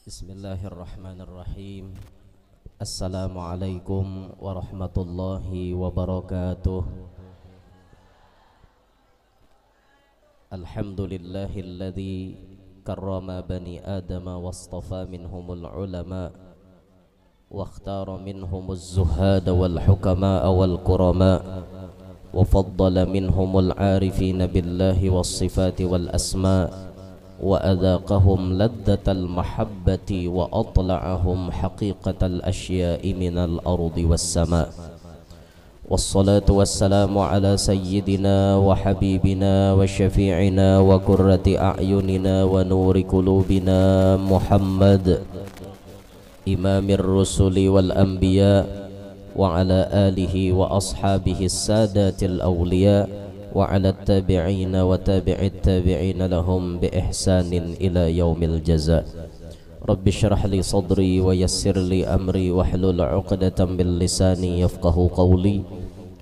Bismillahirrahmanirrahim. Assalamualaikum warahmatullahi wabarakatuh. Alhamdulillahilladzi karrama bani adama wastafa minhumul ulama wa ikhtara minhumuz zuhada wal hukama wal qurama wa faddala minhumul arifina billahi was sifati wal asma' وأذاقهم لذة المحبة وأطلعهم حقيقة الأشياء من الأرض والسماء والصلاة والسلام على سيدنا وحبيبنا وشفيعنا وقرة أعيننا ونور قلوبنا محمد إمام الرسل والأنبياء وعلى آله وأصحابه السادات الأولياء وعلى التابعين وتابع التابعين لهم بإحسان إلى يوم الجزاء. رب اشرح لي صدري ويسر لي أمري واحلل عقدة من لساني يفقه قولي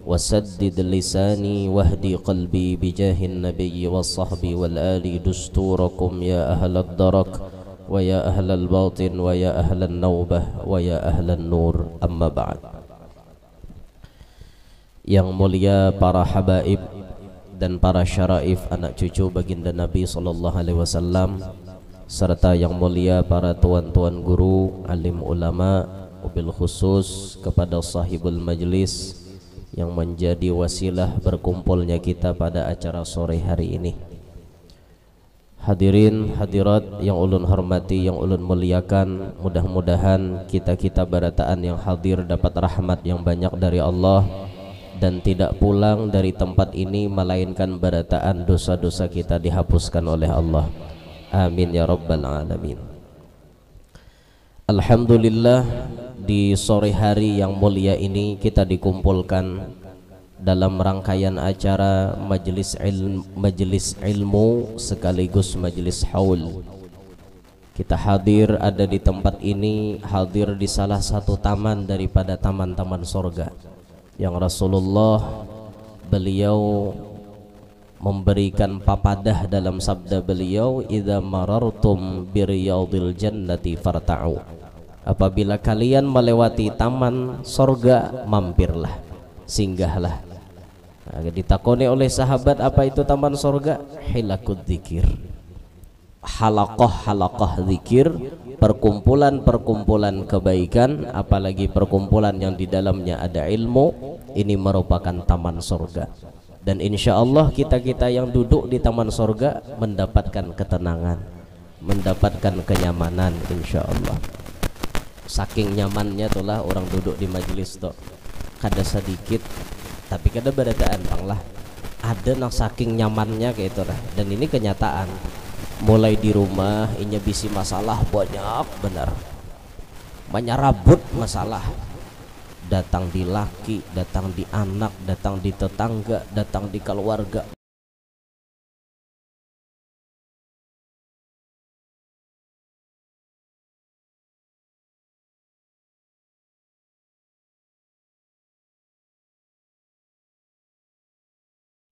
وسدد لساني واهدي قلبي بجاه النبي والصحب والآل دستوركم يا أهل الدرك ويا أهل الباطن ويا أهل النوبة ويا أهل النور. أما بعد. Yang mulia para habaib dan para syaraif anak cucu baginda Nabi sallallahu alaihi wasallam, serta yang mulia para tuan-tuan guru, alim ulama, wabil khusus kepada sahibul majlis yang menjadi wasilah berkumpulnya kita pada acara sore hari ini. Hadirin hadirat yang ulun hormati, yang ulun muliakan, mudah-mudahan kita-kita barataan yang hadir dapat rahmat yang banyak dari Allah dan tidak pulang dari tempat ini melainkan barataan dosa-dosa kita dihapuskan oleh Allah. Amin ya rabbal alamin. Alhamdulillah, di sore hari yang mulia ini kita dikumpulkan dalam rangkaian acara majelis ilmu sekaligus majelis haul. Kita hadir ada di tempat ini, hadir di salah satu taman daripada taman-taman sorga yang Rasulullah beliau memberikan papadah dalam sabda beliau, idza marartum biriyadil jannati farta'u, apabila kalian melewati taman sorga mampirlah, singgahlah. Nah, ditakoni oleh sahabat, apa itu taman sorga? Hilakud dzikir, halaqah zikir, perkumpulan kebaikan, apalagi perkumpulan yang di dalamnya ada ilmu. Ini merupakan taman sorga, dan insya Allah kita-kita yang duduk di taman sorga mendapatkan ketenangan, mendapatkan kenyamanan insya Allah. Saking nyamannya itulah orang duduk di majelis tuh, kada sedikit tapi kada berataan lah, ada nang saking nyamannya kayak itu lah. Dan ini kenyataan, mulai di rumah inya bisi masalah banyak benar, menyerabut masalah, datang di laki, datang di anak, datang di tetangga, datang di keluarga.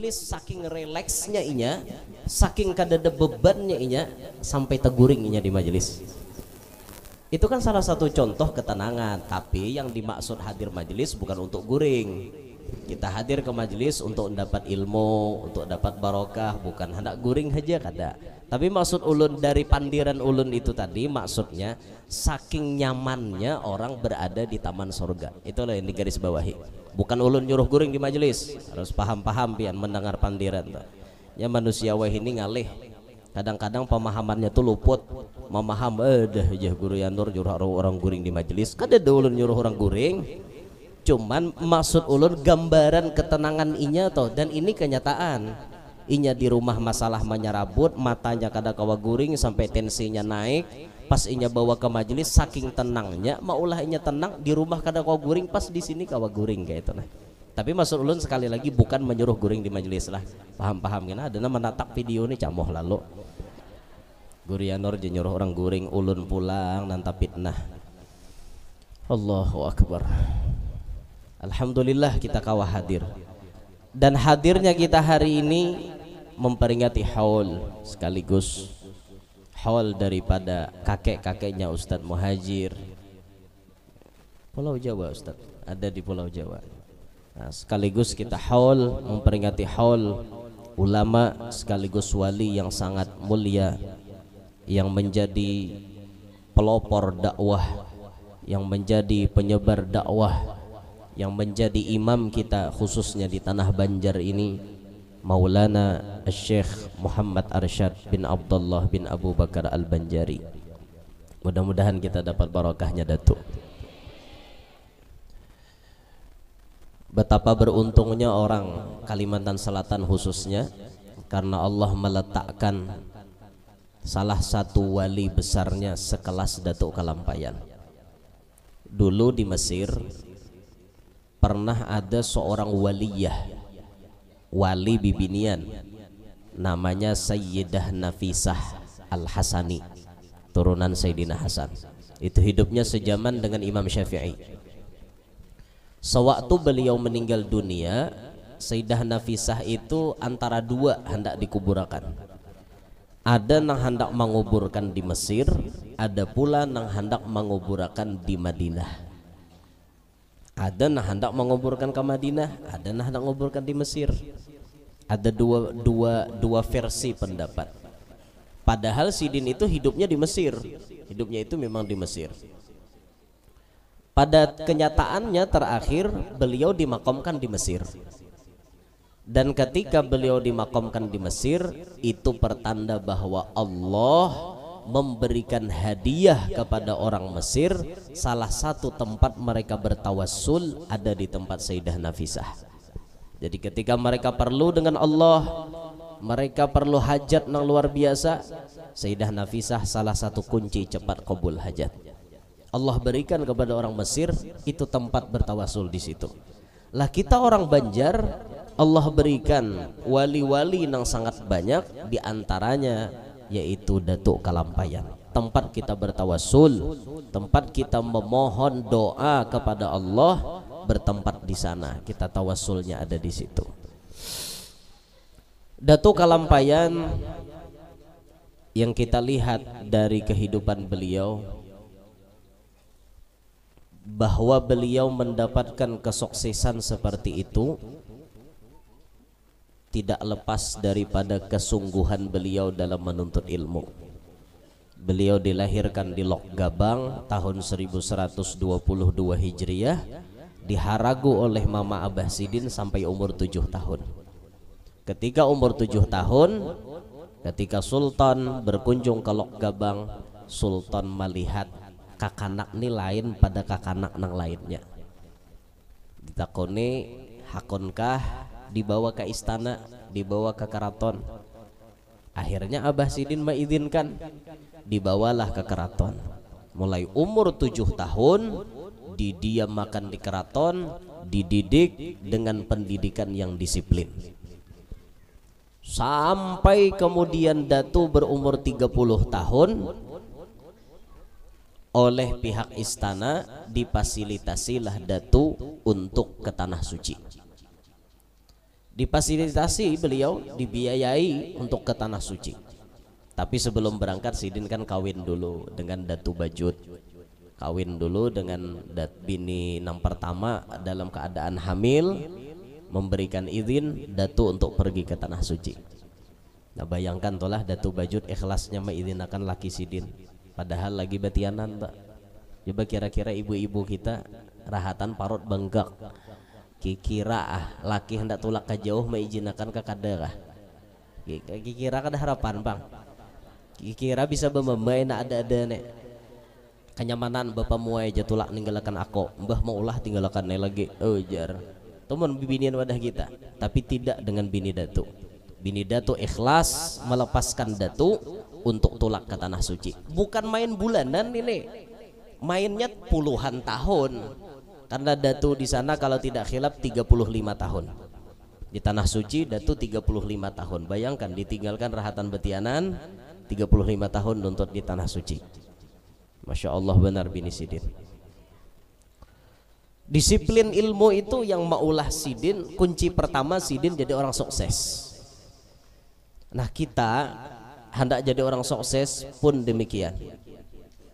Saking relaksnya inya, saking kadada bebannya inya, sampai teguring inya di majelis. Itu kan salah satu contoh ketenangan. Tapi yang dimaksud hadir majelis bukan untuk guring. Kita hadir ke majelis untuk mendapat ilmu, untuk dapat barokah, bukan hendak guring saja kada. Tapi maksud ulun dari pandiran ulun itu tadi, maksudnya saking nyamannya orang berada di taman surga. Itulah yang digaris bawahi. Bukan ulun nyuruh guring di majelis. Harus paham-paham pian mendengar pandiran. Ya manusia wah ini ngalih. Kadang-kadang pemahamannya tuh luput, memaham dah aja guru Yanur nyuruh orang guring di majelis. Kada ada ulun nyuruh orang guring, cuman maksud ulun gambaran ketenangan inya toh. Dan ini kenyataan, inya di rumah masalah menyerabut, matanya kada kawa guring sampai tensinya naik. Pas inya bawa ke majelis saking tenangnya, maulah inya tenang, di rumah kada kawa guring, pas di sini kawa guring kayak itu nah. Tapi maksud ulun sekali lagi bukan menyuruh guring di majelis lah, paham-paham kan? Ada nama menatap video ini camoh lalu Guru Yanur nyuruh orang guring, ulun pulang nantap fitnah. Allahu Akbar. Alhamdulillah kita kawah hadir, dan hadirnya kita hari ini memperingati haul sekaligus haul daripada kakek-kakeknya Ustadz Muhajir. Pulau Jawa Ustadz, ada di Pulau Jawa. Nah, sekaligus kita haul memperingati haul ulama sekaligus wali yang sangat mulia, yang menjadi pelopor dakwah, yang menjadi penyebar dakwah, yang menjadi imam kita khususnya di tanah Banjar ini, Maulana Syekh Muhammad Arsyad bin Abdullah bin Abu Bakar Al-Banjari. Mudah-mudahan kita dapat barokahnya Datuk. Betapa beruntungnya orang Kalimantan Selatan khususnya, karena Allah meletakkan salah satu wali besarnya sekelas Datuk Kalampayan. Dulu di Mesir pernah ada seorang waliyah, wali bibinian, namanya Sayyidah Nafisah Al-Hasani, turunan Sayyidina Hasan. Itu hidupnya sejaman dengan Imam Syafi'i. Sewaktu beliau meninggal dunia, Sayyidah Nafisah itu antara dua hendak dikuburkan. Ada yang hendak menguburkan di Mesir, ada pula yang hendak menguburkan di Madinah. Ada yang hendak menguburkan ke Madinah, ada yang hendak menguburkan di Mesir. Ada dua versi pendapat. Padahal Sidin itu hidupnya di Mesir, hidupnya itu memang di Mesir. Pada kenyataannya terakhir beliau dimakamkan di Mesir. Dan ketika beliau dimakamkan di Mesir, itu pertanda bahwa Allah memberikan hadiah kepada orang Mesir. Salah satu tempat mereka bertawassul ada di tempat Sayyidah Nafisah. Jadi ketika mereka perlu dengan Allah, mereka perlu hajat yang luar biasa, Sayyidah Nafisah salah satu kunci cepat kabul hajat. Allah berikan kepada orang Mesir itu tempat bertawasul di situ. Lah kita orang Banjar, Allah berikan wali-wali yang sangat banyak, di antaranya yaitu Datuk Kalampayan. Tempat kita bertawasul, tempat kita memohon doa kepada Allah, bertempat di sana. Kita tawasulnya ada di situ. Datuk Kalampayan yang kita lihat dari kehidupan beliau, bahwa beliau mendapatkan kesuksesan seperti itu tidak lepas daripada kesungguhan beliau dalam menuntut ilmu. Beliau dilahirkan di Lok Gabang tahun 1122 Hijriah, diharagu oleh Mama Abah Sidin sampai umur 7 tahun. Ketika umur 7 tahun, ketika Sultan berkunjung ke Lok Gabang, Sultan melihat kakanak ini lain pada kakanak nang lainnya. Ditakoni hakonkah, dibawa ke istana, dibawa ke keraton. Akhirnya Abah Sidin mengizinkan, dibawalah ke keraton. Mulai umur 7 tahun didiamkan di keraton, dididik dengan pendidikan yang disiplin. Sampai kemudian Datu berumur 30 tahun, oleh pihak istana difasilitasilah Datu untuk ke Tanah Suci. Difasilitasi, beliau dibiayai untuk ke Tanah Suci. Tapi sebelum berangkat Sidin kan kawin dulu dengan Datu Bajut. Kawin dulu dengan bini yang pertama dalam keadaan hamil, memberikan izin Datu untuk pergi ke Tanah Suci. Nah bayangkan tolah Datu Bajut ikhlasnya mengizinkan laki Sidin, padahal lagi batianan Mbak. Coba kira-kira ibu-ibu kita rahatan parut benggak, kira laki hendak tulak ke jauh mengizinkan ke kaderah. Kira ada harapan Bang. Kira bisa bermain ada nek kenyamanan bapak muai jatulak ninggalakan aku, mbah mau ulah tinggalkan lagi. Oh jar teman bibinian wadah kita, tapi tidak dengan bini Datu. Bini Datu ikhlas melepaskan Datu untuk tulak ke Tanah Suci. Bukan main bulanan ini, mainnya puluhan tahun. Karena Datu di sana kalau tidak khilaf 35 tahun. Di Tanah Suci Datu 35 tahun. Bayangkan ditinggalkan rahatan betianan 35 tahun untuk di Tanah Suci. Masya Allah benar bini Sidin. Disiplin ilmu itu yang maulah Sidin, kunci pertama Sidin jadi orang sukses. Nah kita hendak jadi orang sukses pun demikian.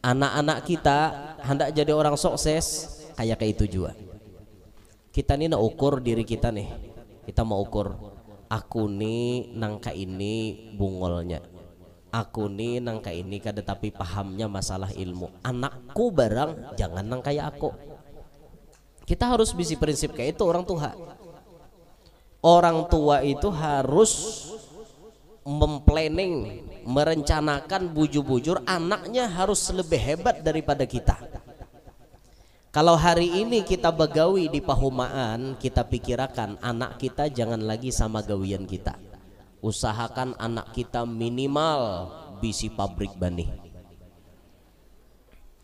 Anak-anak kita hendak jadi orang sukses kayak itu juga. Kita nih nak ukur diri kita nih. Kita mau ukur, aku nih nangka ini bungolnya, aku nih nangka ini kada tapi pahamnya masalah ilmu. Anakku barang jangan nang kayak aku. Kita harus bisi prinsip kayak itu orang tua. Orang tua itu harus memplanning, merencanakan bujur-bujur anaknya harus lebih hebat daripada kita. Kalau hari ini kita begawi di pahumaan, kita pikirkan anak kita jangan lagi sama gawian kita. Usahakan anak kita minimal bisi pabrik bani.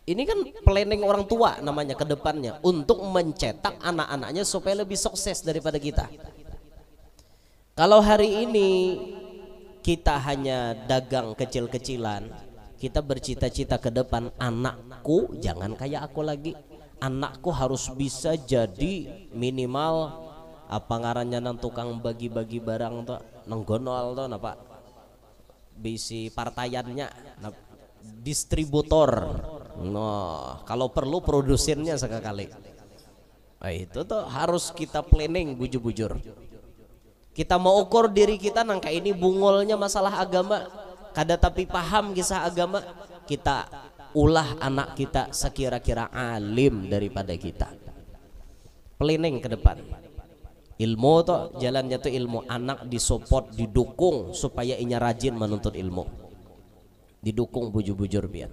Ini kan planning orang tua namanya ke depannya untuk mencetak anak-anaknya supaya lebih sukses daripada kita. Kalau hari ini kita hanya dagang kecil-kecilan, kita bercita-cita ke depan, anakku jangan kayak aku lagi. Anakku harus bisa jadi minimal apa ngarannya nang tukang bagi-bagi barang tuh, nang gonol tuh napa bisi partaiannya, distributor. Nah, kalau perlu produsennya sekali. Nah, itu tuh harus kita planning bujur-bujur. Kita mau ukur diri kita nangka ini bungolnya masalah agama, kada tapi paham kisah agama, kita ulah anak kita sekira-kira alim daripada kita. Planning ke depan. Ilmu tuh jalannya tuh ilmu, anak disupport, didukung supaya inya rajin menuntut ilmu. Didukung bujur-bujur biar.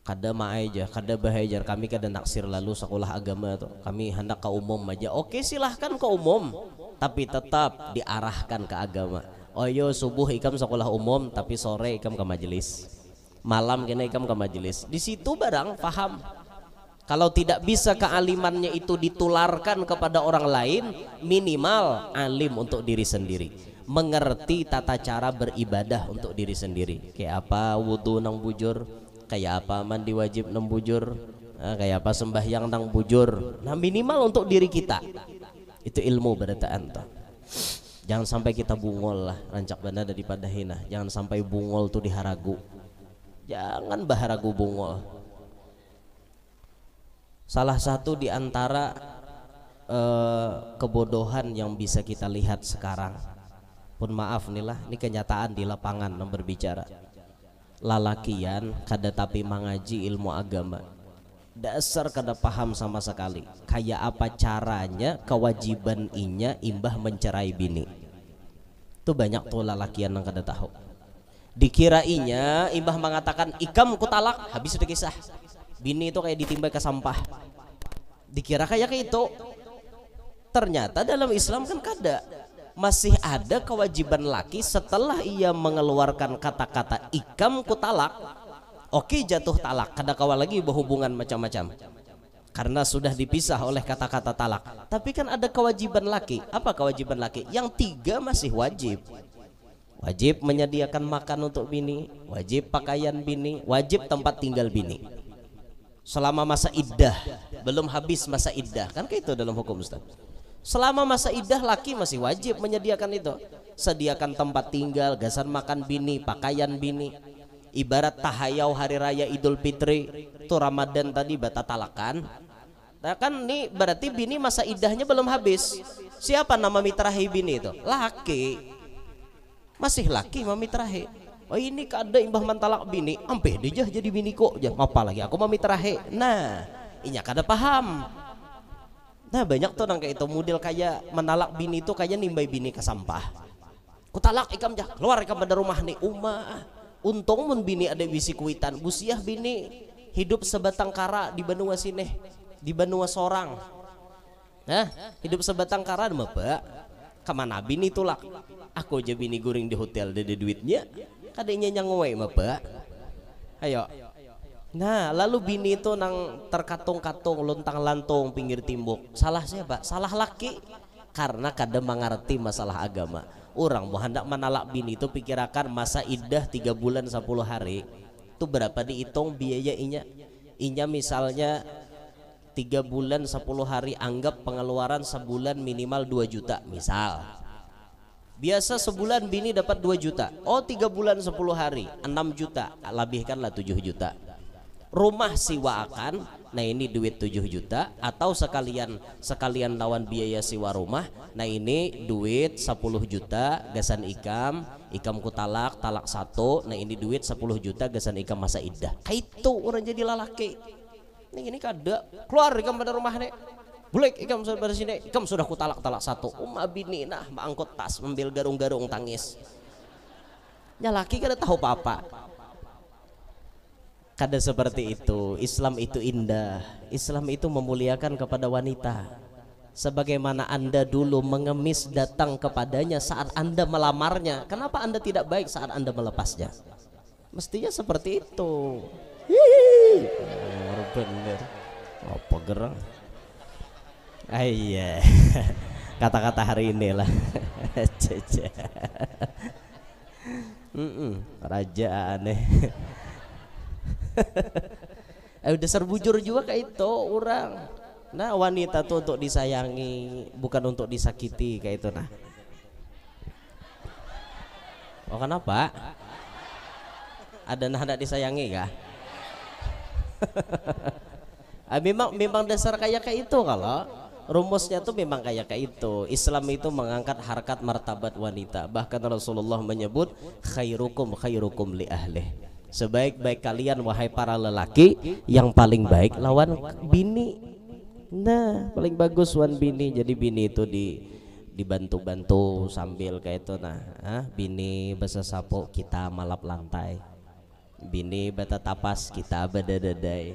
Kada maaja, kada bahajar, kami kada naksir lalu sekolah agama tuh. Kami hendak ke umum aja. Oke, silahkan ke umum, tapi tetap diarahkan ke agama. Oh yo subuh ikam sekolah umum, tapi sore ikam ke majelis. Malam kena ikam ke majelis. Di situ barang paham. Kalau tidak bisa kealimannya itu ditularkan kepada orang lain, minimal alim untuk diri sendiri. Mengerti tata cara beribadah untuk diri sendiri. Kayak apa wudu nang bujur, kayak apa mandi wajib nang bujur, kayak apa sembahyang nang bujur. Nah minimal untuk diri kita. Itu ilmu berataan toh. Jangan sampai kita bungol lah, rancak banda daripada hina. Jangan sampai bungol tuh diharagu. Jangan baharagu bungol. Salah satu di antara kebodohan yang bisa kita lihat sekarang, pun maaf nih lah, ini kenyataan di lapangan yang berbicara. Lalakian kada tapi mengaji ilmu agama, dasar kada paham sama sekali kayak apa caranya kewajiban inya imbah mencerai bini. Itu banyak tuh lalakian yang kada tahu. Dikirainya imbah mengatakan ikam ku talak, habis udah kisah bini itu kayak ditimbang ke sampah, dikira kayak itu. Ternyata dalam Islam kan kada, masih ada kewajiban laki setelah ia mengeluarkan kata-kata ikam ku talak. Oke, jatuh talak, kada kawal lagi berhubungan macam-macam karena sudah dipisah oleh kata-kata talak. Tapi kan ada kewajiban laki. Apa kewajiban laki? Yang 3 masih wajib. Wajib menyediakan makan untuk bini, wajib pakaian bini, wajib tempat tinggal bini. Selama masa iddah, belum habis masa iddah, kan kayak itu dalam hukum Ustaz. Selama masa iddah laki masih wajib menyediakan itu. Sediakan tempat tinggal, gasan makan bini, pakaian bini. Ibarat tahayau hari raya Idul Fitri, itu Ramadan tadi bata talakan. Nah kan nih berarti bini masa iddahnya belum habis. Siapa nama mitrahi bini itu? Laki. Masih laki mamitrahe. Oh ini kada imbah mantalak bini, ampe dia jadi bini kok. Jangan apa lagi aku mamitrahe. Nah, inya kada paham. Nah banyak tuh nang kayak itu model kayak menalak bini itu kayak nimbai bini ke sampah. Ku talak ikam jah, keluar ikam pada rumah nih umah. Untung mun bini ada bisi kuitan, busiah bini hidup sebatang kara di benua sini, di benua sorang. Nah, hidup sebatang kara mah Pak. Kemana bini tulak? Aku aja bini guring di hotel ada duitnya, kadenya nyangwe mah Pak. Ayo. Nah, lalu bini itu nang terkatung-katung, lontang-lantung pinggir timbuk. Salah siapa? Salah laki. Karena kada mengerti masalah agama. Orang mau hendak menalak bini itu pikirakan masa iddah 3 bulan 10 hari. Itu berapa dihitung biaya inya? Inya misalnya 3 bulan 10 hari, anggap pengeluaran sebulan minimal 2 juta misal. Biasa sebulan bini dapat 2 juta. Oh 3 bulan 10 hari 6 juta, lebihkanlah 7 juta. Rumah siwaakan, nah ini duit 7 juta. Atau sekalian lawan biaya siwa rumah, nah ini duit 10 juta gasan ikam ku talak 1, nah ini duit 10 juta gasan ikam masa iddah. Kaitu orang jadi lalaki. Ini kada keluar ikam pada rumah nih. Bulek ikam sudah pada sini, ikam sudah ku talak 1. Bini nah angkut tas, ambil garung-garung tangis. Nyalaki kada tahu apa-apa. Kada seperti itu. Islam itu indah. Islam itu memuliakan kepada wanita. Sebagaimana Anda dulu mengemis datang kepadanya saat Anda melamarnya, kenapa Anda tidak baik saat Anda melepasnya? Mestinya seperti itu. Bener. Apa gerang? Iya. Kata-kata hari ini lah. Raja aneh. Dasar bujur juga kayak itu orang. Nah wanita tuh untuk disayangi, bukan untuk disakiti kayak itu nah. Oh kenapa? Ada nah ada disayangi kah? memang dasar kayak itu kalau rumusnya tuh memang kayak itu. Islam itu mengangkat harkat martabat wanita. Bahkan Rasulullah menyebut khairukum li ahlih. Sebaik-baik kalian wahai para lelaki, yang paling baik lawan bini. Nah paling bagus wan bini. Jadi bini itu dibantu-bantu sambil kayak itu nah. Bini basa sapo kita malap lantai, bini bata tapas kita badadadai.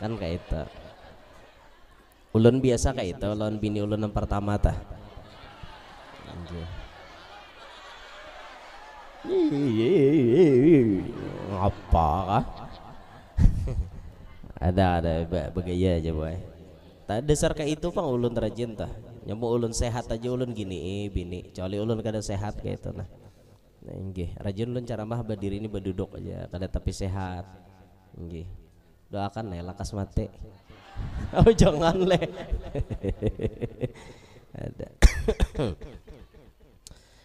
Kan kayak itu. Ulun biasa kayak itu lawan bini ulun yang pertama tah. Apa kah? ada begaya aja boy. Tak dasar kayak itu pang ulun rajin tah. Nyamu ulun sehat aja ulun gini bini. Kecuali ulun kada sehat kayak itu nah. Nah nggih, rajin ulun cara mah berdiri ini berduduk aja kada tapi sehat. Nggih. Doakan le lakas mati. Oh jangan le. Ada.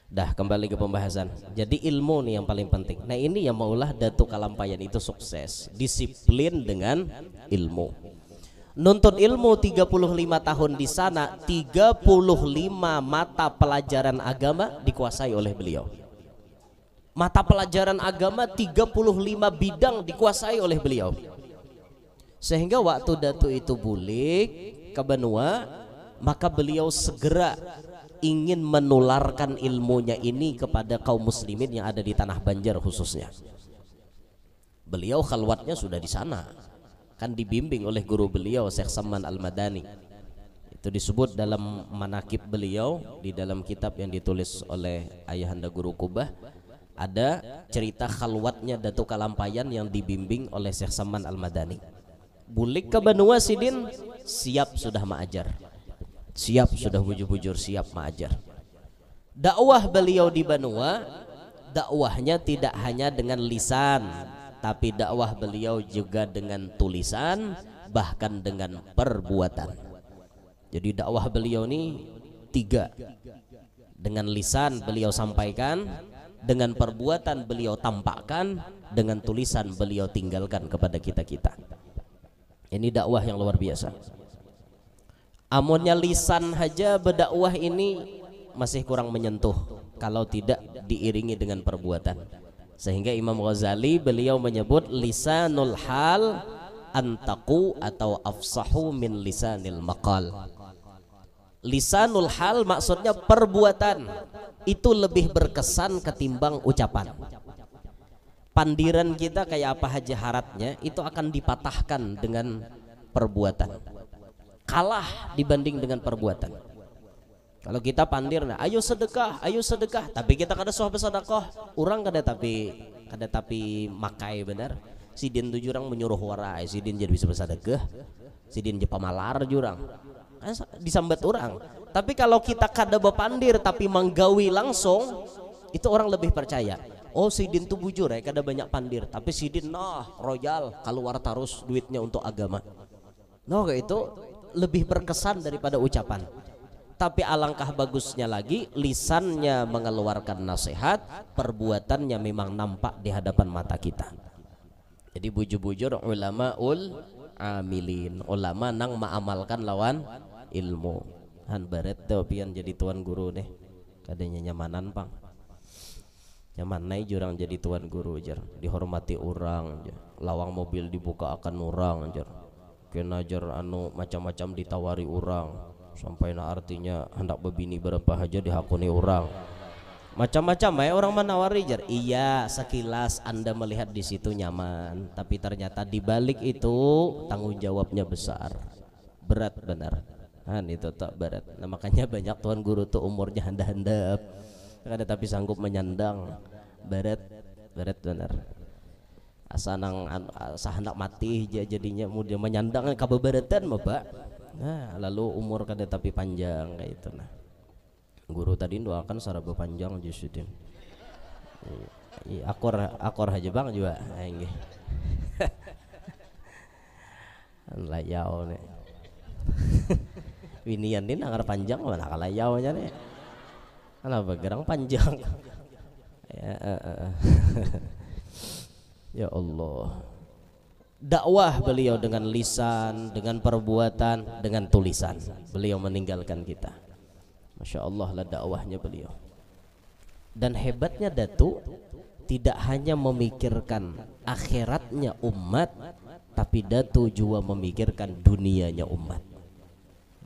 Dah kembali ke pembahasan. Jadi ilmu nih yang paling penting. Nah ini yang maulah Datuk Kalampayan itu sukses. Disiplin dengan ilmu. Nuntut ilmu 35 tahun di sana, 35 mata pelajaran agama dikuasai oleh beliau. Mata pelajaran agama 35 bidang dikuasai oleh beliau. Sehingga waktu Datuk itu bulik ke benua, maka beliau segera ingin menularkan ilmunya ini kepada kaum muslimin yang ada di tanah Banjar khususnya. Beliau khalwatnya sudah di sana, kan dibimbing oleh guru beliau Syekh Saman Al-Madani. Itu disebut dalam manakib beliau di dalam kitab yang ditulis oleh ayahanda guru Kubah. Ada cerita khalwatnya Datuk Kalampayan yang dibimbing oleh Syekh Saman Al-Madani. Bulik ke benua Sidin, siap sudah mengajar. Siap sudah bujur-bujur siap mengajar. Dakwah beliau di Banua, dakwahnya tidak hanya dengan lisan, tapi dakwah beliau juga dengan tulisan, bahkan dengan perbuatan. Jadi dakwah beliau ini 3. Dengan lisan beliau sampaikan, dengan perbuatan beliau tampakkan, dengan tulisan beliau tinggalkan kepada kita-kita. Ini dakwah yang luar biasa. Amunnya lisan saja berdakwah ini masih kurang menyentuh kalau tidak diiringi dengan perbuatan. Sehingga Imam Ghazali beliau menyebut lisanul hal antaku atau afsahu min lisanil maqal. Lisanul hal maksudnya perbuatan itu lebih berkesan ketimbang ucapan. Pandiran kita kayak apa aja haratnya itu akan dipatahkan dengan perbuatan. Kalah dibanding dengan perbuatan. Kalau kita pandir, nah, ayo sedekah, tapi kita kada soh bersedekah, orang kada tapi makai benar. Sidin tu jurang menyuruh warai, sidin jadi bisa bersedekah, sidin je pamalar jurang, kan disambat orang. Tapi kalau kita kada bepandir tapi menggawi langsung, itu orang lebih percaya. Oh sidin tu bujur ya, kada banyak pandir, tapi sidin royal keluar tarus duitnya untuk agama. Kayak itu lebih berkesan daripada ucapan. Tapi alangkah bagusnya lagi lisannya mengeluarkan nasihat, perbuatannya memang nampak di hadapan mata kita. Jadi bujur-bujur ulamaul amilin, ulama nang maamalkan lawan ilmu. Han baret teh pian jadi tuan guru deh. Kadenya nyamanan pang. Nyaman naik jurang jadi tuan guru jar, dihormati orang jar. Lawang mobil dibuka akan orang jar. Kena jar anu macam-macam ditawari orang. Sampai na artinya hendak bebini berapa aja dihakuni orang. Macam-macam ya orang menawari jar. Iya, sekilas Anda melihat di situ nyaman, tapi ternyata di balik itu tanggung jawabnya besar. Berat benar. Itu tak berat. Nah, makanya banyak tuan guru tuh umurnya handap-handap. Ada tapi sanggup menyandang. Berat benar. Asa hendak mati jadinya mudah menyandang kabeberatan mah, Pak. Nah, lalu umur kada tapi panjang kayak itu. Nah, guru tadi doakan saraba panjang Jusudin. Akor aja bang juga nggih. Layau nih. Winian din angar panjang mana kalayau nya nih. Kenapa gerang panjang? Ya Allah. Dakwah beliau dengan lisan, dengan perbuatan, dengan tulisan. Beliau meninggalkan kita. Masya Allah lah dakwahnya beliau. Dan hebatnya Datu tidak hanya memikirkan akhiratnya umat, tapi Datu juga memikirkan dunianya umat.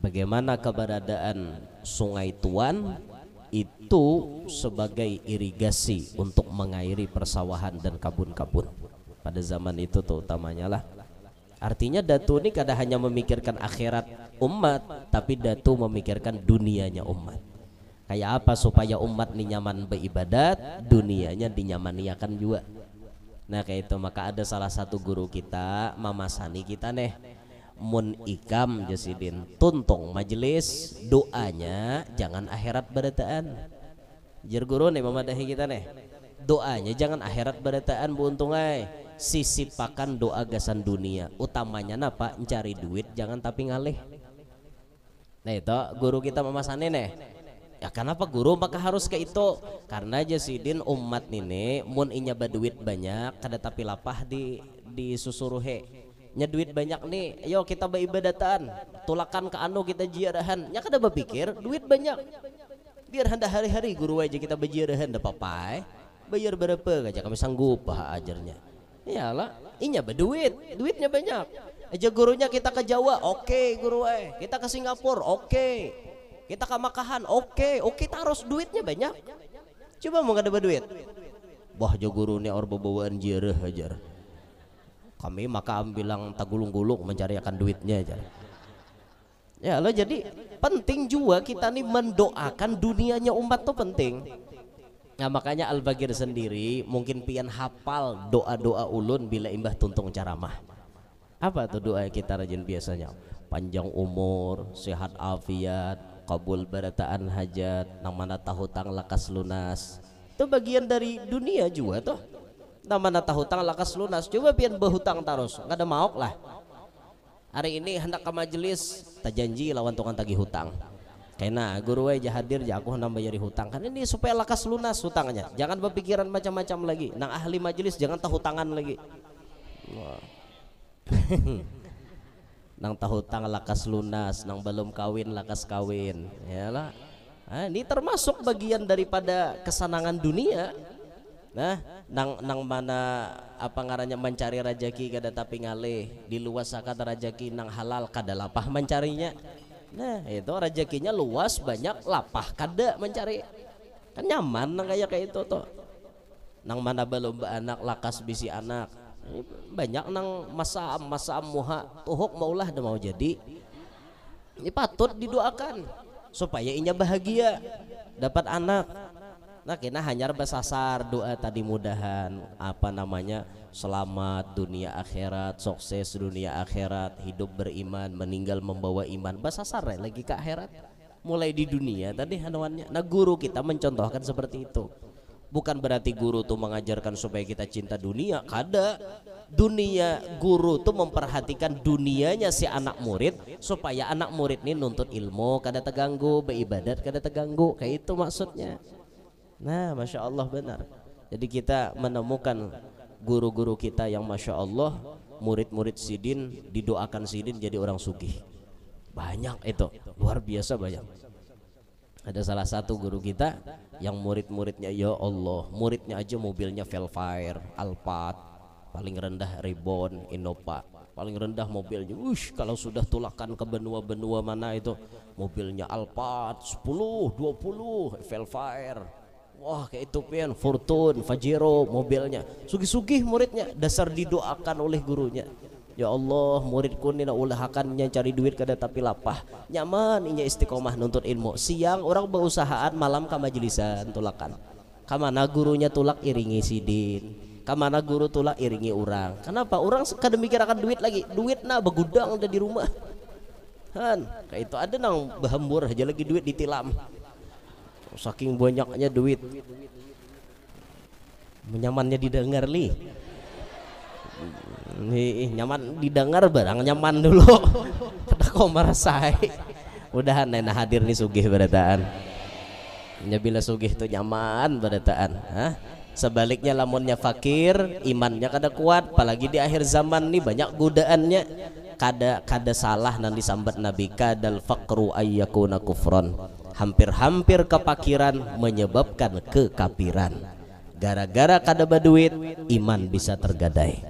Bagaimana keberadaan Sungai Tuan itu sebagai irigasi untuk mengairi persawahan dan kabun-kabun. Pada zaman itu utamanya lah. Artinya Datu ini kada hanya memikirkan akhirat umat, tapi Datu memikirkan dunianya umat. Kayak apa supaya umat ini nyaman beribadat, dunianya dinyamaniakan juga. Nah kayak itu, maka ada salah satu guru kita, Mama Sani kita nih, mun ikam Jasidin tuntung majelis, doanya jangan akhirat berataan. Jar guru nih memadahi kita nih, doanya jangan akhirat berataan buntungai. Sisipakan doa gasan dunia, utamanya napa mencari duit, jangan tapi ngalih. Nah itu guru kita Mama Sani nih. Ya kenapa guru maka harus ke itu? Karena Jasidin umat ini mun inya baduit banyak kada tapi lapah di susuruhe. Nya duit banyak nih, ayo kita beribadatan, tulakan ke anu kita jiarahan. Nya kada berpikir duit banyak. Biar hendak hari-hari guru aja kita berjiarahan da papai. Bayar berapa aja kami sanggup bah ajarnya. Iyalah, inya berduit, duitnya banyak. Aja gurunya kita ke Jawa, oke guru kita ke Singapura, oke. Kita ke Makahan, oke, harus duitnya banyak. Coba mau ada berduit. Wah, jo gurunya or bawaan jiarah ajar. Kami maka bilang tagulung-gulung mencari akan duitnya aja. Ya lo jadi penting juga kita nih mendoakan dunianya umat tuh penting. Nah makanya Al-Bagir sendiri mungkin pian hafal doa-doa ulun bila imbah tuntung caramah. Apa tuh doa kita rajin biasanya? Panjang umur, sehat afiat, kabul barataan hajat, nang mana tahutang lakas lunas. Itu bagian dari dunia juga tuh. Nang mana tahutang lakas lunas. Coba pian berhutang terus, nggak ada maok lah. Hari ini hendak ke majelis, tak janji lawan tukang tagih hutang. Kena guru aja hadir ja aku hendak bayari hutang. Kan ini supaya lakas lunas hutangnya. Jangan berpikiran macam-macam lagi. Nang ahli majelis jangan tahu tangan lagi. Nang tahu hutang lakas lunas, nang belum kawin lakas kawin. Yalah. Nah, ini termasuk bagian daripada kesenangan dunia. Nah, nang mana apa ngarannya mencari rajaki kada tapi ngalih, diluasakan rajaki nang halal kada lapah mencarinya. Nah itu rezekinya luas banyak, lapah kada mencari, kan nyaman nang kayak itu tuh. Nang mana belum anak lakas bisi anak, banyak nang masam muha tuhuk maulah dah mau jadi. Ini patut didoakan supaya inya bahagia dapat anak. Nah kena hanyar basasar doa tadi mudahan apa namanya selamat dunia akhirat, sukses dunia akhirat, hidup beriman, meninggal membawa iman. Basasar lagi ke akhirat, mulai di dunia tadi hanuannya. Nah guru kita mencontohkan seperti itu. Bukan berarti guru tuh mengajarkan supaya kita cinta dunia, kada. dunia guru tuh memperhatikan dunianya si anak murid supaya anak murid ini nuntut ilmu kada terganggu, beribadat kada terganggu, kayak itu maksudnya. Nah, masya Allah benar. Jadi kita menemukan guru-guru kita yang masya Allah, murid-murid sidin didoakan sidin jadi orang sugih. Banyak itu, luar biasa banyak. Ada salah satu guru kita yang murid-muridnya ya Allah, muridnya aja mobilnya Velfire, Alphard, paling rendah Ribbon, Innova, paling rendah mobilnya. Kalau sudah tulakan ke benua-benua mana itu mobilnya Alphard 10, 20, Velfire. Wah, kayak itu pian, Fortune, Pajero mobilnya. Sugih-sugih muridnya, dasar didoakan oleh gurunya. Ya Allah, muridku ini nak ulahakannya cari duit kada tapi lapah. Nyaman inya istiqomah nuntut ilmu. Siang orang berusahaan, malam ke majlisan tulakan. Kamana gurunya tulak iringi sidin. Kamana guru tulak iringi orang. Kenapa? Orang kada mikir akan duit lagi. Duit nah begudang udah di rumah. Han, kayak itu ada nang bahambur aja lagi duit ditilam. Saking banyaknya duit. Nyamannya didengar li. Nih nyaman didengar barang nyaman dulu. Kada kau merasai. Udahan nena hadir nih sugih berataan. Nya bila sugih itu nyaman berataan. Sebaliknya lamunnya fakir, imannya kada kuat, apalagi di akhir zaman nih banyak godaannya. Kada salah nanti sambat Nabi kadal faqru ayyakuna kufron. Hampir-hampir kepakiran menyebabkan kekafiran. Gara-gara kada baduit, iman bisa tergadai.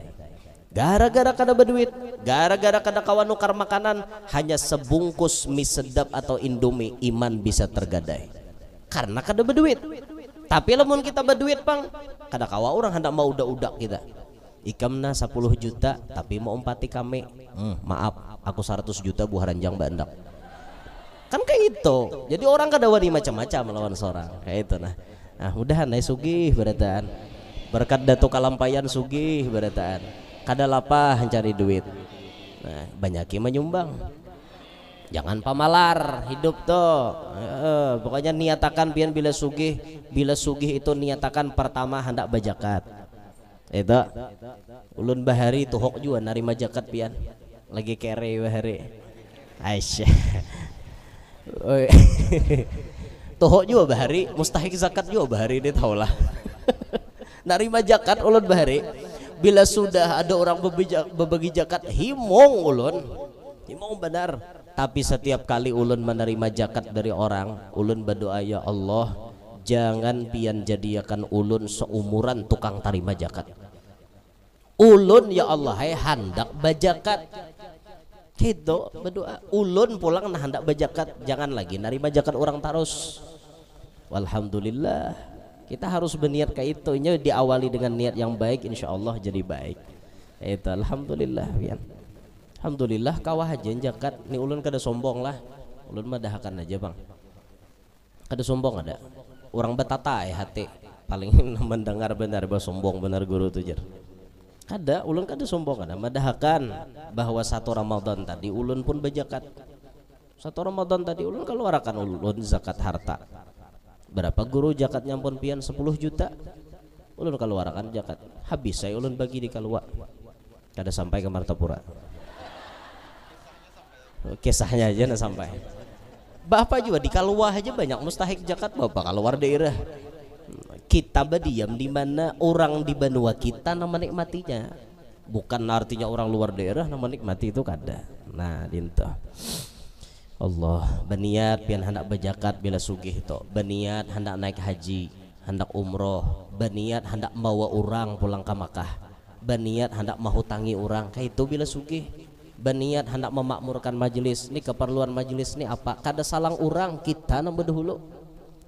Gara-gara kada berduit, gara-gara kada kawan nukar makanan, hanya sebungkus mie sedap atau indomie, iman bisa tergadai. Karena kada berduit. Tapi lamun kita berduit pang, kada kawa orang hendak mau udak-udak kita. Ikamna 10 juta, tapi mau empati kami. Maaf, aku 100 juta buah ranjang bandak. Kan kayak itu. Jadi orang kada wani macam-macam melawan seorang. Kayak itu nah. Nah, mudahan naik sugih berataan. Berkat datu kalampayan sugih berataan. Kada lapah cari duit. Nah, banyakin menyumbang. Jangan pamalar hidup tuh. Pokoknya niatakan pian bila sugih itu niatakan pertama hendak bajakat. Itu ulun bahari tuhok juga narima jakat pian. Lagi kere bahari. Aisyah. Tuhok juga bahari, mustahik zakat juga bahari dia tahulah. Narima jakat ulun bahari. Bila sudah ada orang berbagi zakat, himong ulun, himong benar. Tapi setiap kali ulun menerima zakat dari orang, ulun berdoa ya Allah, jangan pian jadikan ulun seumuran tukang tarima zakat. Ulun ya Allah, hendak bajakat. Gitu berdoa. Ulun pulang nah hendak bajakat, jangan lagi nerima zakat orang terus. Walhamdulillah. Kita harus berniat kayak itu, diawali dengan niat yang baik, insya Allah jadi baik. Itu alhamdulillah, ya. Alhamdulillah kawah aja zakat. Nih ulun kada sombong lah, ulun mah dahakan aja bang. Kada sombong ada. Orang betata hati, paling mendengar benar bahwa sombong benar guru tujar. Kada, ulun kada sombong ada. Madahakan bahwa satu Ramadan tadi ulun pun berzakat. Satu Ramadan tadi ulun keluarkan ulun zakat harta. Berapa guru zakatnya pun pian 10 juta. Ulun keluarkan zakat. Habis saya ulun bagi di keluar. Kada sampai ke Martapura. Kisahnya aja nah sampai. Bapak juga di keluar aja banyak mustahik zakat bapak keluar daerah. Kita berdiam di mana orang di benua kita nama menikmatinya. Bukan artinya orang luar daerah nama menikmati itu kada. Nah, dinto. Allah berniat pian hendak berzakat bila sugih itu, berniat hendak naik haji, hendak umroh, berniat hendak bawa orang pulang ke Makkah, berniat hendak mahutangi orang kayak itu bila sugih, berniat hendak memakmurkan majelis. Ini keperluan majelis ini apa? Kada salang orang kita nang berdahulu.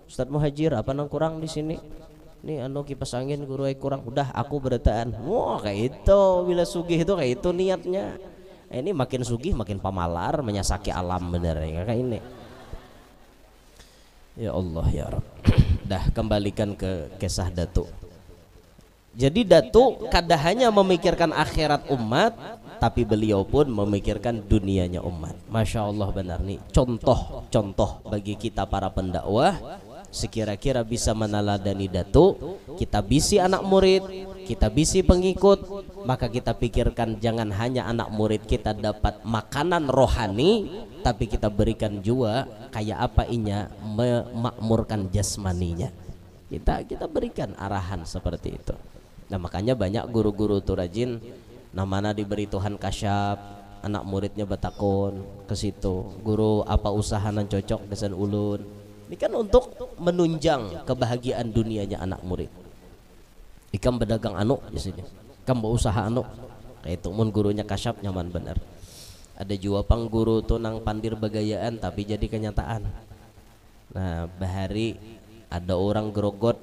Ustadz Muhajir apa nang kurang di sini? Nih anu kipas angin guru kurang. Udah aku berataan. Wah kayak itu bila sugih itu kayak itu niatnya. Ini makin sugih makin pamalar menyasaki alam bener ya kayak ini. Ya Allah ya Rabb. Dah kembalikan ke kisah Datuk. Jadi Datuk kada hanya memikirkan akhirat umat, tapi beliau pun memikirkan dunianya umat. Masya Allah benar nih contoh bagi kita para pendakwah sekira-kira bisa meneladani datu, kita bisi anak murid, kita bisi pengikut, maka kita pikirkan jangan hanya anak murid kita dapat makanan rohani, tapi kita berikan juga kayak apa inya memakmurkan jasmaninya. Kita berikan arahan seperti itu. Nah makanya banyak guru-guru tuh rajin, nah mana diberi Tuhan kasyaf, anak muridnya batakon ke situ, guru apa usaha nan cocok kesan ulun. Ini kan untuk menunjang kebahagiaan dunianya anak murid. Ikam berdagang anu di sini, ikam berusaha anu, kayak itu mun gurunya kasyaf nyaman bener. Ada juga pang guru tuh nang pandir bagayaan tapi jadi kenyataan. Nah bahari ada orang gerogot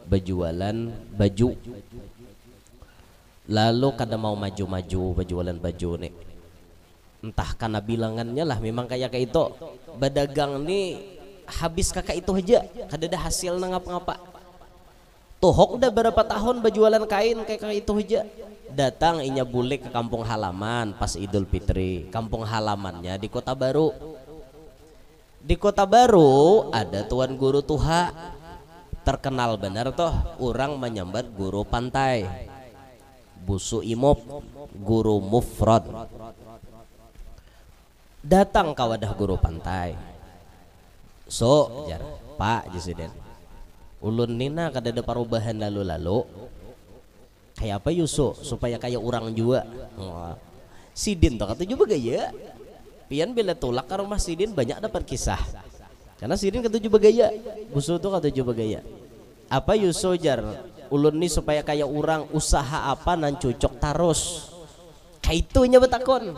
berjualan baju, lalu kada mau maju-maju berjualan baju nih, entah karena bilangannya lah memang kayak itu berdagang nih habis kakak itu aja kada ada hasil ngapa-ngapa. Tuhok udah berapa tahun berjualan kain kayak itu aja. Datang inya bule ke kampung halaman pas Idul Fitri, kampung halamannya di Kota Baru. Di Kota Baru ada tuan guru tuha terkenal benar toh, orang menyambat guru pantai, busu imop, guru mufrad. Datang ke wadah guru pantai, so jar Pak Jusiden, ulun nina kada ada perubahan lalu-lalu, kayak apa Yusuf supaya kayak orang juga. Sidin toh kata juga gaya. Pian bila tulak ke rumah Sidin banyak dapat kisah. Karena Sidin ketujuh bagaya, busu tuh ketujuh bagaya. Apa Yusuf jar ulun nih supaya kayak orang usaha apa nan cocok tarus. Kayak itunya betakon.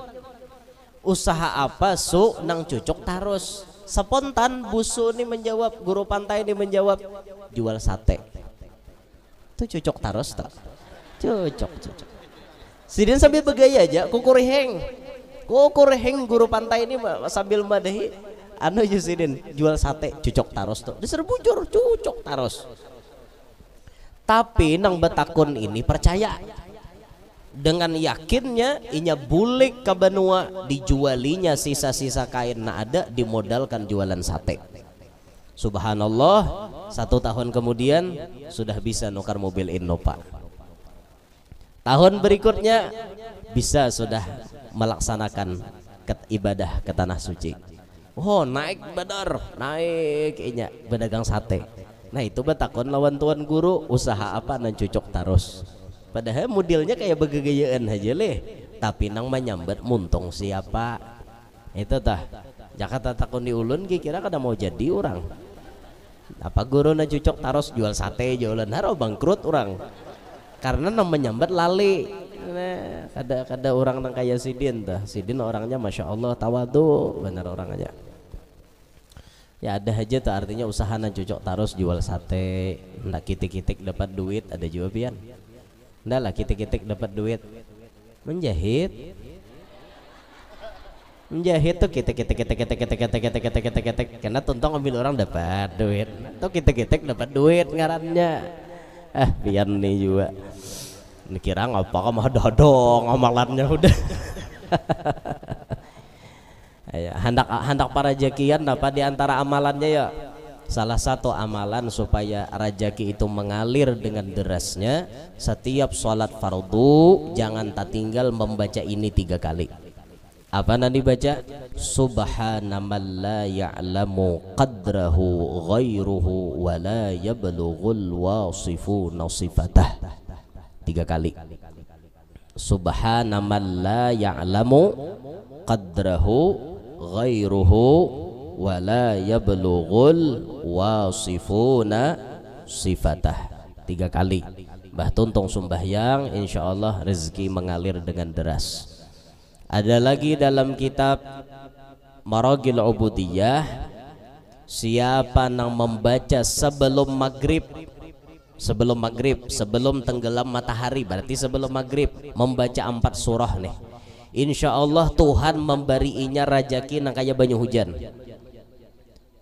Usaha apa su nang cocok tarus. Spontan busu nih menjawab, guru pantai nih menjawab, jual sate. Itu cocok tarus tak? Cocok. Sidin sambil bagaya aja, kukuriheng guru pantai ini sambil madahi anu Yusidin jual sate cocok taros tuh diser bujur cocok taros. Tapi nang betakun ini percaya dengan yakinnya inya bulik ke benua dijualinya sisa-sisa kain na ada dimodalkan jualan sate. Subhanallah, 1 tahun kemudian sudah bisa nukar mobil Innova. Tahun berikutnya bisa sudah melaksanakan ibadah ke tanah suci. Oh naik benar, naik inya berdagang sate. Nah itu betakon lawan tuan guru usaha apa nan cocok tarus. Padahal modelnya kayak begegayaan aja leh, tapi nang menyambat muntung siapa itu tah. Jakarta takon di ulun kira kada mau jadi orang. Apa guru na cocok tarus jual sate jualan haro bangkrut orang. Karena nang menyambat lali. Nah, kada orang nang kaya Sidin dah. Sidin orangnya masya Allah tawadu bener orang aja. Ya ada aja tuh artinya usaha nan cocok tarus jual sate, ndak kitik-kitik dapat duit ada juga pian. Ndak lah kitik-kitik dapat duit. Menjahit tuh kitik karena tontong ambil orang dapat duit. Tuh kitik dapat duit ngarannya. Pian nih juga. Kira ngapa mah dodong amalannya udah. Ya, hendak para jakian apa di antara amalannya ya. Salah satu amalan supaya rajaki itu mengalir dengan derasnya, setiap sholat fardu jangan tak tinggal membaca ini 3 kali. Apa nanti baca? Subhanaman la ya'lamu qadrahu ghairuhu wa la yablughul wasifuna sifatah. 3 kali. Subhanaman la ya'lamu qadrahu ghairuhu wa la yablughul wasifuna sifatah. 3 kali. Mbah Tuntung sembahyang insyaallah rezeki mengalir dengan deras. Ada lagi dalam kitab Maragil Ubudiyah, siapa yang membaca sebelum maghrib, sebelum tenggelam matahari, berarti sebelum maghrib, membaca 4 surah nih, insya Allah Tuhan memberinya rajaki nang kaya banyu hujan.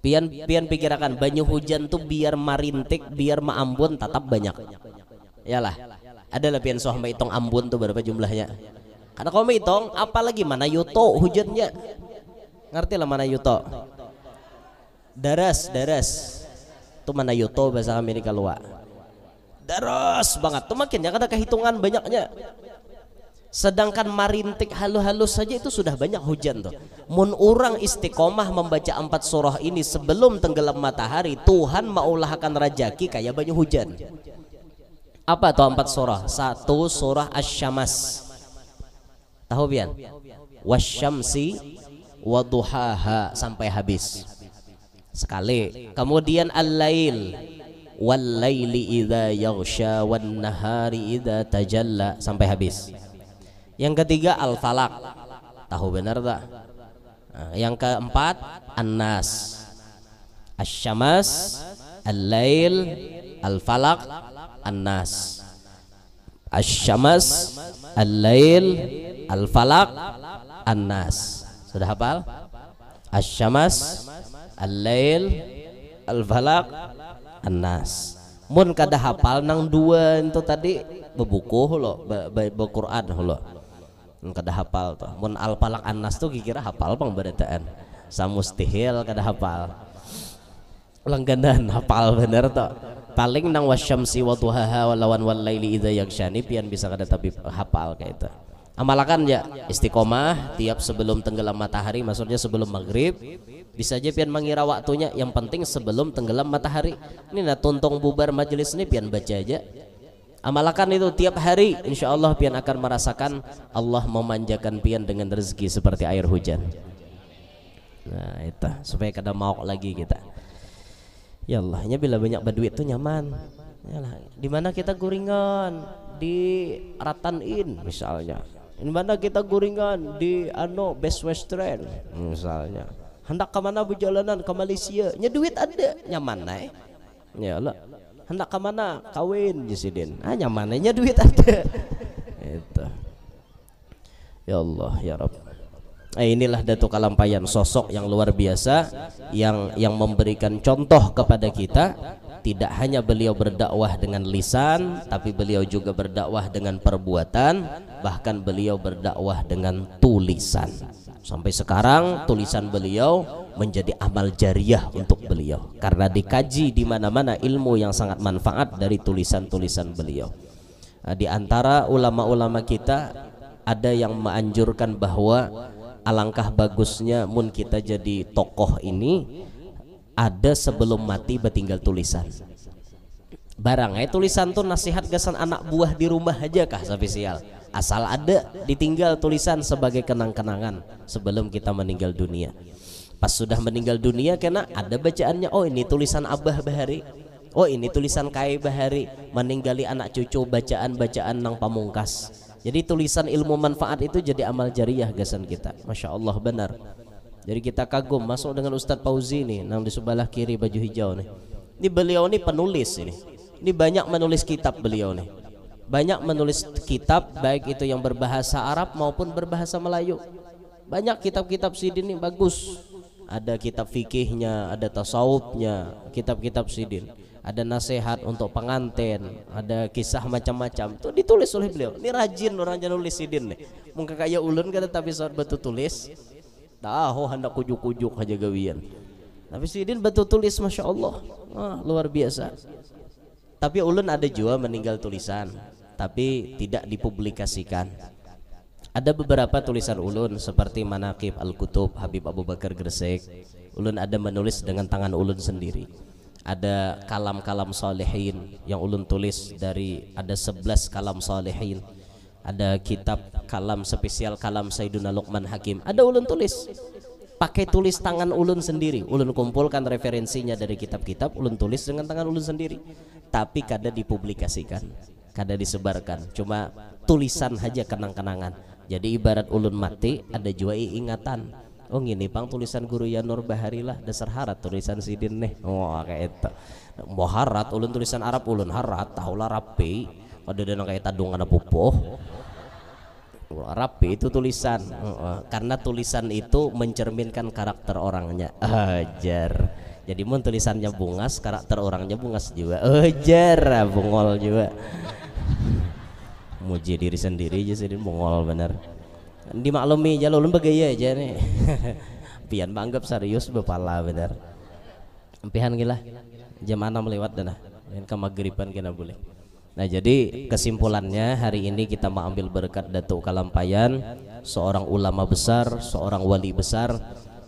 Pian pikirakan banyu hujan tuh biar marintik, biar maambun tetap banyak. Yalah, adalah pian soh hitung ambun tuh berapa jumlahnya. Karena kalau hitung, apalagi mana yuto hujannya, ngerti lah mana yuto, daras. Itu mana yuto bahasa Amerika luar. Deras banget. Tuh makin yang ada kehitungan banyaknya. Sedangkan marintik halus-halus saja itu sudah banyak hujan tuh. Mun orang istiqomah membaca 4 surah ini sebelum tenggelam matahari, Tuhan maulahkan rajaki kayak banyak hujan. Apa tuh 4 surah? 1 surah Asy-Syams. Tahu pian? Wasyamsi waduhaha sampai habis. Sekali. Kemudian al-lail wal laili idza yaghsha wan nahari idza tajalla sampai habis. Yang ketiga al-falaq. Tahu benar tak? Nah, yang keempat an-nas. Asy-syams, al-lail, al-falaq, an-nas. Asy-syams, al-lail, al-falaq, an-nas. Sudah hafal? Asy-syams, al-lail, al-falaq, an-nas. Mun kada hafal nang dua itu tadi bebuku lo, be-Quran lo. Kada hafal tuh. Mun al-falaq an-nas tuh kira hafal pang barataan. Samustihil kada hafal. Langganan hafal bener tuh. Paling nang wasyamsi wa duhaha walawan wal laili idza yakshani pian bisa kada tapi hafal kayak itu. Amalkan ya istiqomah tiap sebelum tenggelam matahari, maksudnya sebelum maghrib. Bisa aja pian mengira waktunya, yang penting sebelum tenggelam matahari. Ini nah tuntung bubar majelis ini pian baca aja. Amalkan itu tiap hari, insya Allah pian akan merasakan Allah memanjakan pian dengan rezeki seperti air hujan. Nah itu supaya kada mau lagi kita. Ya Allahnya bila banyak berduit tuh nyaman. Yalah, di mana kita guringan di Ratanin misalnya. Di mana kita guringan di Best Western misalnya. Hendak ke mana berjalanan ke Malaysia? Nya duit ada, nyaman naik. Ya Allah. Hendak ke mana kawin Jisidin? Nyamannya duit ada. Itu. Ya Allah ya Rabb. Inilah Datuk Kalampayan, sosok yang luar biasa yang memberikan contoh kepada kita. Tidak hanya beliau berdakwah dengan lisan, tapi beliau juga berdakwah dengan perbuatan, bahkan beliau berdakwah dengan tulisan. Sampai sekarang tulisan beliau menjadi amal jariah untuk beliau karena dikaji di mana-mana ilmu yang sangat manfaat dari tulisan-tulisan beliau. Di antara ulama-ulama kita ada yang menganjurkan bahwa alangkah bagusnya mun kita jadi tokoh ini ada sebelum mati bertinggal tulisan. Barangnya tulisan tuh nasihat gasan anak buah di rumah aja kah spesial. Asal ada ditinggal tulisan sebagai kenang-kenangan sebelum kita meninggal dunia. Pas sudah meninggal dunia kena ada bacaannya, oh ini tulisan Abah Bahari, oh ini tulisan Kai Bahari, meninggali anak cucu bacaan-bacaan nang pamungkas. Jadi tulisan ilmu manfaat itu jadi amal jariah gasan kita. Masya Allah benar. Jadi kita kagum masuk dengan Ustadz Fauzi nih nang di sebelah kiri baju hijau nih. Ini beliau nih penulis ini. Ini banyak menulis kitab beliau nih. Banyak menulis kitab baik itu yang berbahasa Arab maupun berbahasa Melayu. Banyak kitab-kitab Sidin ini bagus. Ada kitab fikihnya, ada tasawufnya, kitab-kitab Sidin. Ada nasihat untuk pengantin, ada kisah macam-macam. Itu ditulis oleh beliau. Ini rajin orang yang nulis Sidin nih. Mungkin kayak ulun kada tapi saat betul tulis. Tahu hendak kujuk-kujuk aja gawian. Tapi Sidin betul tulis Masya Allah. Luar biasa. Tapi ulun ada juga meninggal tulisan, tapi tidak dipublikasikan. Ada beberapa tulisan ulun seperti Manaqib Al-Kutub Habib Abu Bakar Gresik. Ulun ada menulis dengan tangan ulun sendiri. Ada kalam-kalam salihin yang ulun tulis dari ada 11 kalam salihin. Ada kitab kalam spesial kalam Sayyiduna Luqman Hakim. Ada ulun tulis. Pakai tulis tangan ulun sendiri. Ulun kumpulkan referensinya dari kitab-kitab, ulun tulis dengan tangan ulun sendiri. Tapi kada dipublikasikan, kada disebarkan. Cuma tulisan aja kenang-kenangan. Jadi ibarat ulun mati ada juga ingatan. Oh gini pang tulisan Guru Yanur Bahari lah dasar harat tulisan Sidin nih. Oh kayak itu. Mau harat ulun tulisan Arab ulun harat tahulah rapi. Ada dana kayak tadung anak pupuh. Rapi itu tulisan. Karena tulisan itu mencerminkan karakter orangnya. Ajar. Jadi mun tulisannya bungas, karakter orangnya bungas juga. Ajar, bungol juga. Muji diri sendiri aja sih, bungol bener. Dimaklumi aja ulun begaya aja nih. Pian banggap serius bepala bener. Pian gila. jam 6 lewat dah nah. Yang ke maghriban kena boleh. Nah, jadi kesimpulannya hari ini kita mau ambil berkat Datuk Kalampayan, seorang ulama besar, seorang wali besar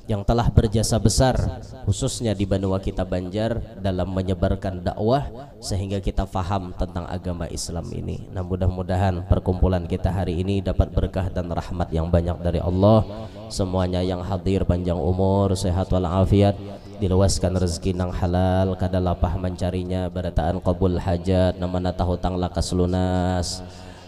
yang telah berjasa besar khususnya di Banua kita Banjar dalam menyebarkan dakwah sehingga kita faham tentang agama Islam ini. Nah, mudah-mudahan perkumpulan kita hari ini dapat berkah dan rahmat yang banyak dari Allah. Semuanya yang hadir panjang umur, sehat walafiat, diluaskan rezeki nang halal, kada lapah mencarinya, berataan qabul hajat, nang mana tahu tang lakas lunas,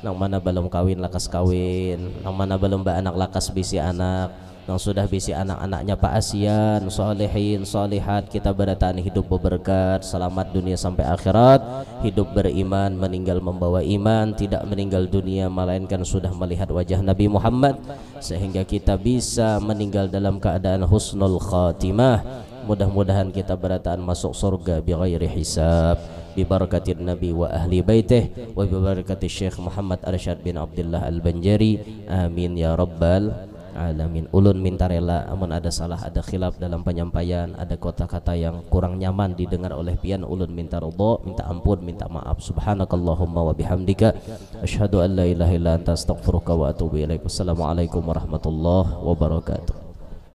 nang mana belum kawin lakas kawin, nang mana belum anak lakas bisi anak, nang sudah bisi anak-anaknya Pak Asian, solehin, solehat, kita berataan hidup berberkat, selamat dunia sampai akhirat, hidup beriman, meninggal membawa iman, tidak meninggal dunia melainkan sudah melihat wajah Nabi Muhammad, sehingga kita bisa meninggal dalam keadaan husnul khatimah. Mudah-mudahan kita berataan masuk surga bi ghairi hisab, bi barakatin Nabi wa ahli baitih wa bi barakati Syekh Muhammad Arsyad bin Abdullah Al-Banjari. Amin ya rabbal alamin. Ulun minta rela amun ada salah, ada khilaf dalam penyampaian, ada kata-kata yang kurang nyaman didengar oleh pian, ulun minta ridha, minta ampun, minta maaf. Subhanakallahumma wa bihamdika asyhadu an la ilaha illa anta astaghfiruka wa atubu ilaik. Wassalamualaikum warahmatullahi wabarakatuh.